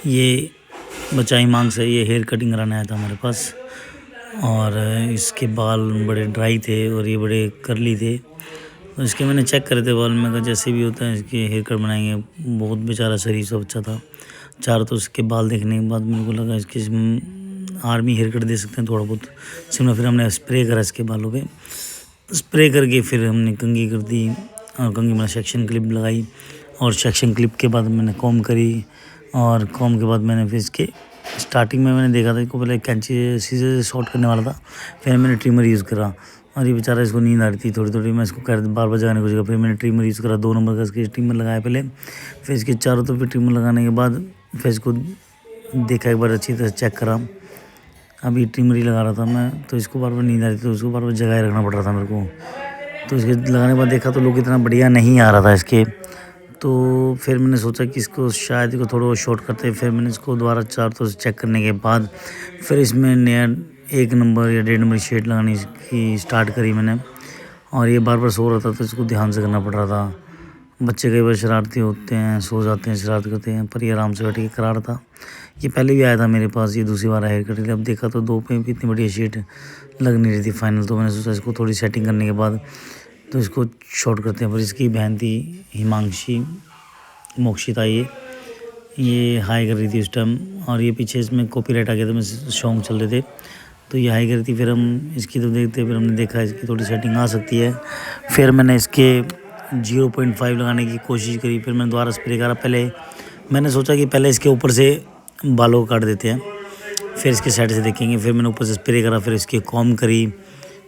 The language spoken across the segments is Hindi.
ये बचाई मांग से ये हेयर कटिंग कराने आया था हमारे पास। और इसके बाल बड़े ड्राई थे और ये बड़े करली थे, तो इसके मैंने चेक करे थे बाल में, कहा जैसे भी होता है इसके हेयर कट बनाएंगे। बहुत बेचारा शरीर सब अच्छा था। चारों तो इसके बाल देखने के बाद मेरे को लगा इसके आर्मी हेयर कट दे सकते हैं थोड़ा बहुत सिमला। फिर हमने स्प्रे करा इसके बालों पे, स्प्रे करके फिर हमने कंघी कर दी और कंघी में सेक्शन क्लिप लगाई। और सेक्शन क्लिप के बाद मैंने कॉम करी, और कॉम के बाद मैंने फिर इसके स्टार्टिंग में मैंने देखा था इसको पहले कैंची सीजर से शॉर्ट करने वाला था, फिर मैंने ट्रिमर यूज़ करा। और ये बेचारा इसको नींद आ रही थी थोड़ी थोड़ी, मैं इसको कह बार बार जगाने की कोशिश करा। फिर मैंने ट्रिमर यूज़ करा, 2 नंबर का इसके ट्रिमर लगाया पहले। फिर इसके चारों तरफ ट्रिमर लगाने के बाद फिर इसको देखा एक बार अच्छी तरह चेक करा। अभी ट्रिमर ही लगा रहा था मैं, तो इसको बार बार नींद आ रही थी, तो उसको बार बार जगाए रखना पड़ रहा था मेरे को। तो इसके लगाने के बाद देखा तो लुक इतना बढ़िया नहीं आ रहा था इसके। तो फिर मैंने सोचा कि इसको शायद इसको थोड़ा शॉर्ट करते हैं। फिर मैंने इसको दोबारा 4 तो चेक करने के बाद फिर इसमें नया 1 नंबर या 1.5 नंबर शेड लगानी की स्टार्ट करी मैंने। और ये बार बार सो रहा था, तो इसको ध्यान से करना पड़ रहा था। बच्चे कई बार शरारती होते हैं, सो जाते हैं, शरारत करते हैं, पर ये आराम से बैठ के करा रहा था। ये पहले भी आया था मेरे पास, ये दूसरी बार हेयर कट। अब देखा तो 2 पे भी इतनी बढ़िया शेड लग नहीं रही थी फाइनल। तो मैंने सोचा इसको थोड़ी सेटिंग करने के बाद तो इसको शॉर्ट करते हैं। फिर इसकी बहन थी हिमांशी, मोक्षिता, ये हाई कर रही थी उस टाइम। और ये पीछे इसमें कॉपीराइट आ गया था, मैं सॉन्ग चल रहे थे, तो ये हाई कर रही थी। फिर हम इसकी तो देखते, फिर हमने देखा इसकी थोड़ी सेटिंग आ सकती है। फिर मैंने इसके 0.5 लगाने की कोशिश करी। फिर मैंने दोबारा स्प्रे करा। पहले मैंने सोचा कि पहले इसके ऊपर से बालों को काट देते हैं, फिर इसके साइड से देखेंगे। फिर मैंने ऊपर से स्प्रे करा, फिर इसकी कॉम करी।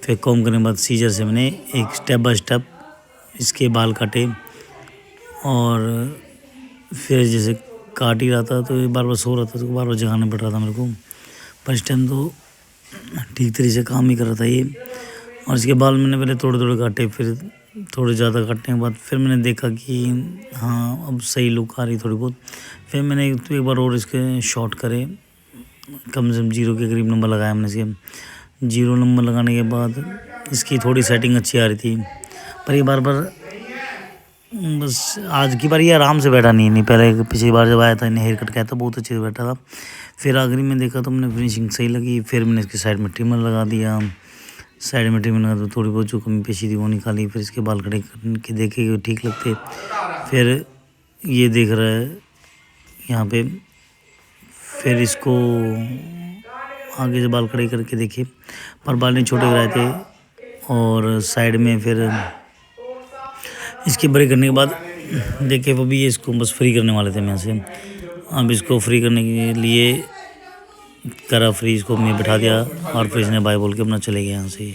फिर कॉम करने के बाद सीजर से मैंने एक स्टेप बाय स्टेप इसके बाल काटे। और फिर जैसे काट ही रहा था तो ये बार बार सो रहा था, तो बार बार जगाना पड़ रहा था मेरे को। पर इस टाइम तो ठीक तरीके से काम ही कर रहा था ये। और इसके बाल मैंने पहले थोड़े थोड़े काटे, फिर थोड़े ज़्यादा काटने के बाद फिर मैंने देखा कि हाँ अब सही लुक आ रही थोड़ी बहुत। फिर मैंने एक बार और इसके शॉर्ट करे, कम से कम 0 के करीब नंबर लगाया हमने इसके। 0 नंबर लगाने के बाद इसकी थोड़ी सेटिंग अच्छी आ रही थी। पर ये बार बार बस आज की बार ये आराम से बैठा नहीं पहले पिछली बार जब आया था इन्हें हेयर कट किया था बहुत अच्छे से बैठा था। फिर आखिरी में देखा तो मैंने फिनिशिंग सही लगी। फिर मैंने इसके साइड में ट्रिमर लगा दिया, साइड में ट्रिमर लगा तो थोड़ी बहुत जो कमी पेशी थी वो निकाली। फिर इसके बाल खड़े करके देखे ठीक लगते। फिर ये देख रहा है यहाँ पे, फिर इसको आगे से बाल खड़े करके देखे, पर बाल नहीं छोटे कराए थे। और साइड में फिर इसके बड़े करने के बाद देखे वो भी, ये इसको बस फ्री करने वाले थे मैं से। अब इसको फ्री करने के लिए करा फ्री, इसको मैं बिठा दिया और फिर इसने बाय बोल के अपना चले गया यहाँ से।